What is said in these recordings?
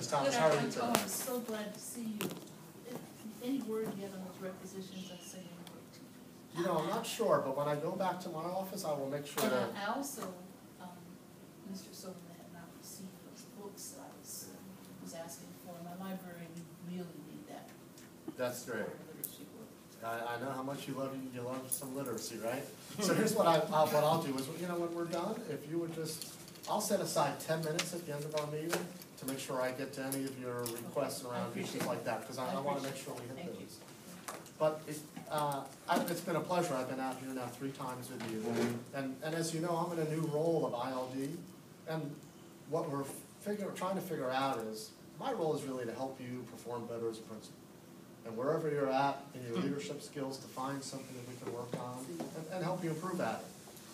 Ms. Thomas, Good how are you afternoon, today? I'm so glad to see you. Any word yet on those requisitions I sent you? You know, I'm not sure, but when I go back to my office, I will make sure that, And I also, Mr. Silverman had not received those books that I was asking for. My library, we really need that. that's great. For literacy book. I know how much you love some literacy, right? So here's what I'll do is, you know, when we're done, if you would just, I'll set aside 10 minutes at the end of our meeting to make sure I get to any of your requests around issues like that, because I want to make sure we hit Thank you. those. But it's been a pleasure. I've been out here now 3 times with you. And as you know, I'm in a new role of ILD. And what we're trying to figure out is, my role is really to help you perform better as a principal. And wherever you're at in your leadership skills, to find something that we can work on and help you improve at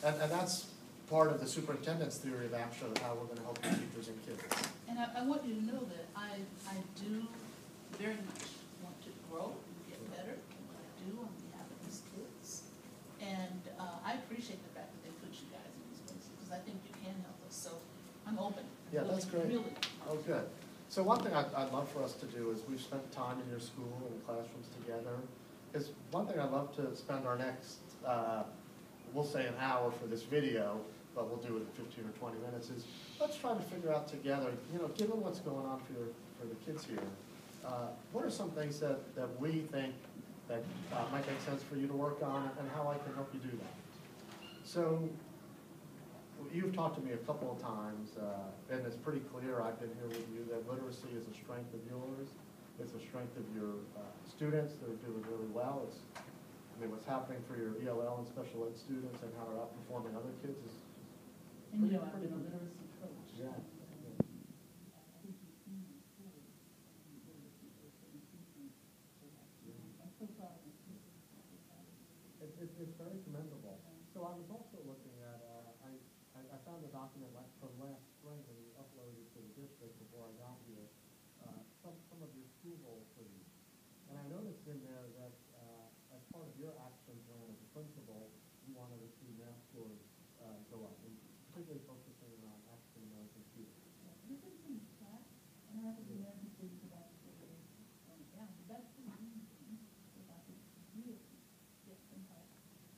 it. And that's part of the superintendent's theory of action of how we're going to help your teachers and kids. And I want you to know that I do very much want to grow and get better in what I do on behalf of these kids. And I appreciate the fact that they put you guys in these places, because I think you can help us. So I'm open. Yeah, that's great. Really. Oh, good. So one thing I'd love for us to do is, we've spent time in your school and classrooms together, is one thing I'd love to spend our next, we'll say an hour for this video, but we'll do it in 15 or 20 minutes, is let's try to figure out together, you know, given what's going on for the kids here, what are some things that we think that might make sense for you to work on, and how I can help you do that. So you've talked to me a couple of times, and it's pretty clear, I've been here with you, that literacy is a strength of yours. It's a strength of your students. They're doing really well. What's happening for your ELL and special ed students and how they're outperforming other kids is And you know, I've been a literacy coach. Yeah. It's very commendable. So I was also looking at, I found a document from last spring when you uploaded to the district before I got here, some of your school goals for you. And I noticed in there that as part of your action plan as a principal, you wanted to see math scores go up, and particularly focusing on African American students. This is in class, and African American students are about to go down. But that's the main thing, if I could really get some help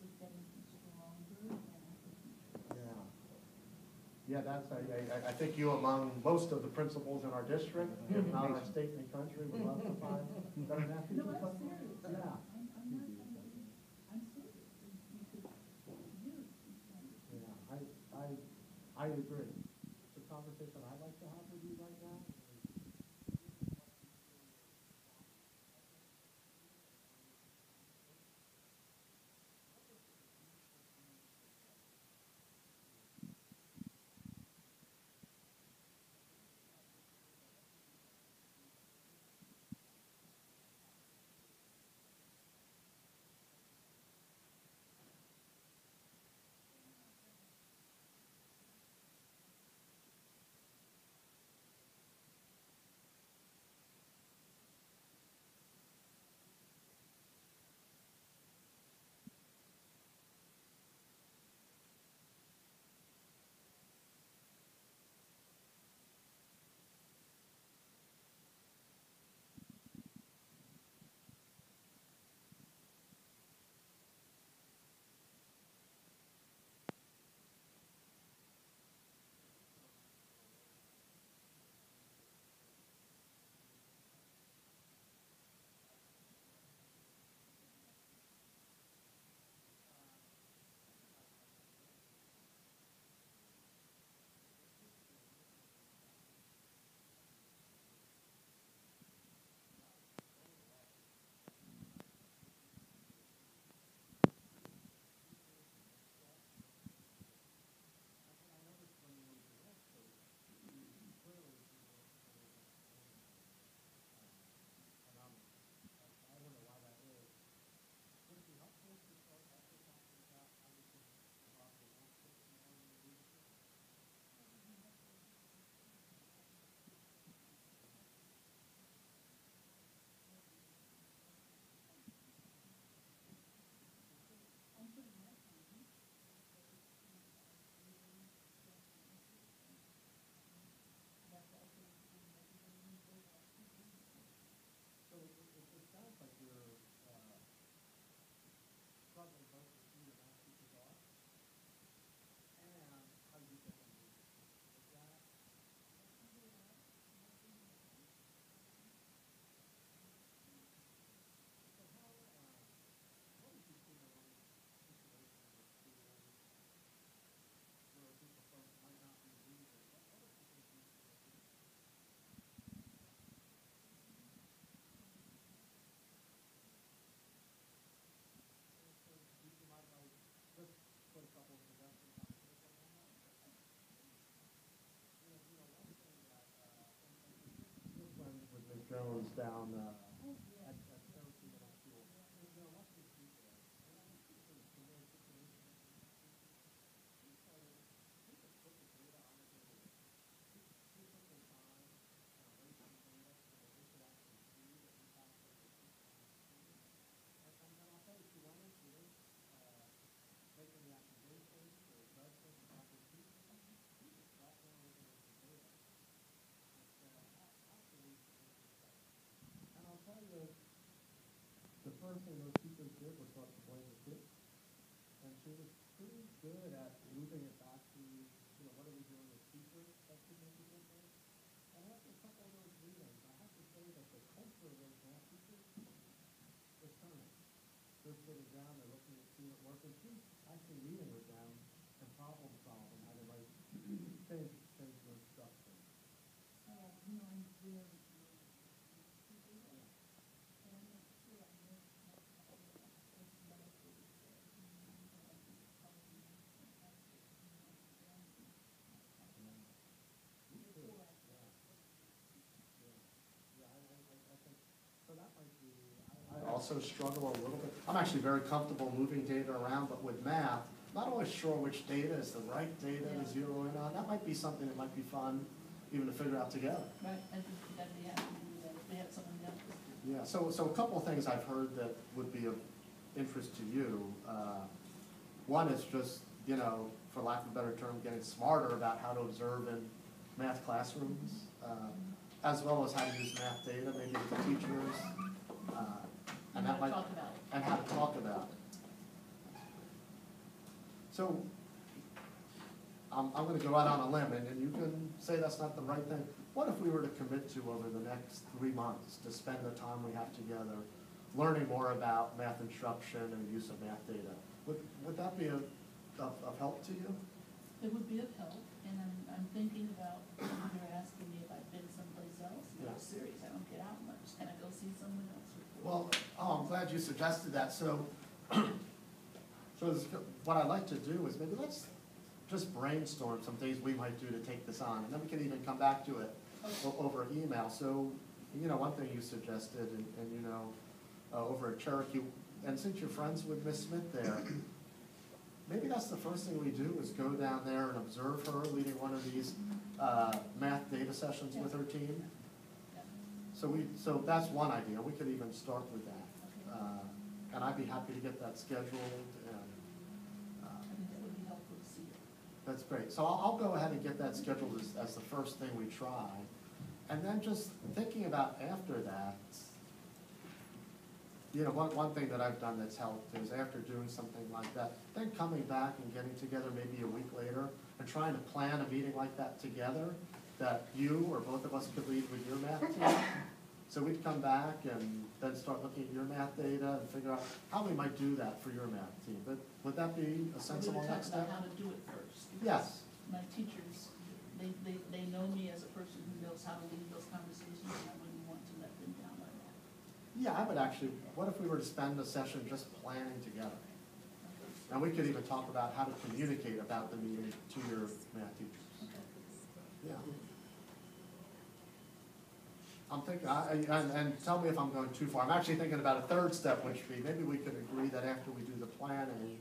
with getting them stronger and Yeah. Yeah, I think you, among most of the principals in our district, if not our state and country, would love to find better math teachers. No, I'm serious. Yeah. I'm not trying to be, I'm serious. You could really be stronger. Yeah, I agree. It's a conversation I'd like to have with you right now. Jones down at Cherokee Middle School. There's a lovely people there. And I think it's a similar situation. We started, we just put the data on the table. We took some time, laid some data so that we could actually see the impact of the people on the school. And I'll tell you, she went into this, making the accusations or judgment about the people. We just sat down looking at the data and said, how can we make this better? And I'll tell you, the first thing those teachers did was start to blame the kids. And she was pretty good at moving it back to, what are we doing as teachers that could make a difference? And after a couple of those meetings, I have to say that the culture of those math teachers is turning. They're sitting down, they're looking at seeing it work, and she's actually meeting with them and problem solving how they might change their instruction. I'm very people, and I'm not sure I know much about personality, So that might be, I also struggle a little bit. I'm actually very comfortable moving data around, but with math, not always sure which data is the right data to zero in on. That might be something that might be fun even to figure out together. Right, I think that we have to do that if we have someone else. Yeah, so a couple of things I've heard that would be of interest to you. One is just, for lack of a better term, getting smarter about how to observe in math classrooms, as well as how to use math data, maybe with the teachers. And how that to might, talk about it. and how to talk about it. So, I'm going to go out on a limb, and you can say that's not the right thing. What if we were to commit to over the next 3 months to spend the time we have together learning more about math instruction and the use of math data? Would that be of help to you? It would be of help, and I'm thinking about, you're asking me if I've been someplace else. Yeah. I'm serious, I don't get out much. Can I go see someone else? Well, I'm glad you suggested that. So what I'd like to do is maybe let's just brainstorm some things we might do to take this on, and then we can even come back to it over email. So, one thing you suggested, and over at Cherokee, and since you're friends with Miss Smith there, maybe that's the first thing we do is go down there and observe her leading one of these math data sessions with her team. So that's one idea. We could even start with that. And I'd be happy to get that scheduled. And, I think that would be helpful to see it. that's great. So I'll go ahead and get that scheduled as the first thing we try. And then just thinking about after that, one thing that I've done that's helped is after doing something like that, then coming back and getting together maybe a week later and trying to plan a meeting like that together, that you or both of us could lead with your math team. So we'd come back and then start looking at your math data and figure out how we might do that for your math team. But would that be a sensible next step? We would talk about how to do it first. Yes. My teachers, they know me as a person who knows how to lead those conversations, and I wouldn't want to let them down like that. Yeah, I would actually, what if we were to spend a session just planning together? And we could even talk about how to communicate about the meeting to your math teachers. Yeah. I'm thinking, and tell me if I'm going too far. I'm actually thinking about a third step, which would be maybe we could agree that after we do the planning,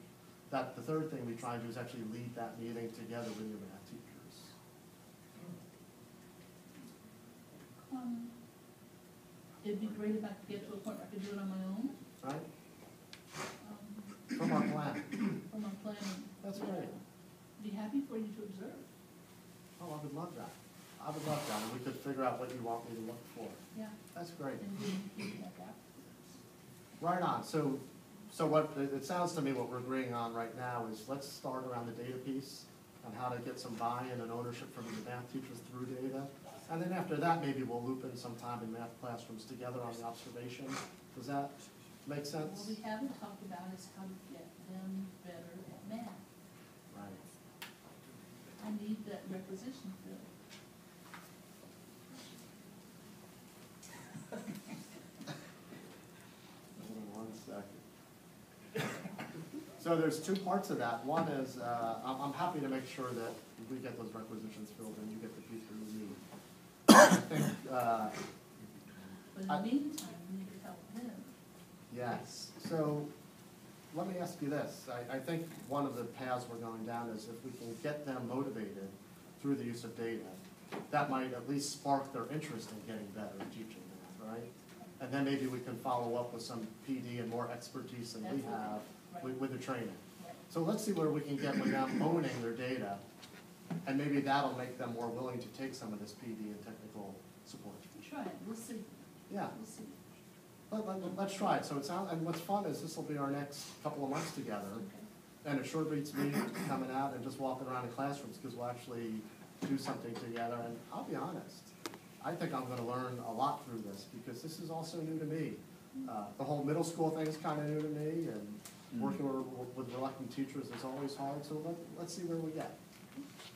that the third thing we try and do is actually lead that meeting together with your math teachers. It'd be great if I could get to a point where I could do it on my own. Right? From our plan. From my planning. That's great. Be happy for you to observe. Oh, I would love that. I would love that, and we could figure out what you want me to look for. Yeah. That's great. And give me feedback afterwards. Right on. So what it sounds to me what we're agreeing on right now is let's start around the data piece and how to get some buy-in and ownership from the math teachers through data. And then after that, maybe we'll loop in some time in math classrooms together on the observation. Does that make sense? What we haven't talked about is how to get them better at math. Right. I need that requisition filled. Hold on 1 second. So there's two parts of that. One is I'm happy to make sure that we get those requisitions filled and you get the people you need. I think But in the meantime, we need to help them. Yes, so let me ask you this. I think one of the paths we're going down is if we can get them motivated through the use of data, that might at least spark their interest in getting better at teaching math, right? And then maybe we can follow up with some PD and more expertise than we have with the training. So let's see where we can get with them owning their data, and maybe that'll make them more willing to take some of this PD and technical support. Try it, we'll see. Yeah. We'll see. Let's try it. So it sounds, and what's fun is this will be our next couple of months together. Okay. And it sure beats me coming out and just walking around in classrooms, because we'll actually do something together. And I'll be honest, I think I'm gonna learn a lot through this, because this is also new to me. The whole middle school thing is kind of new to me, and working with reluctant teachers is always hard, so let's see where we get.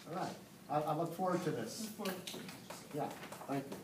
All right, I look forward to this. Look forward to it. Yeah, thank you.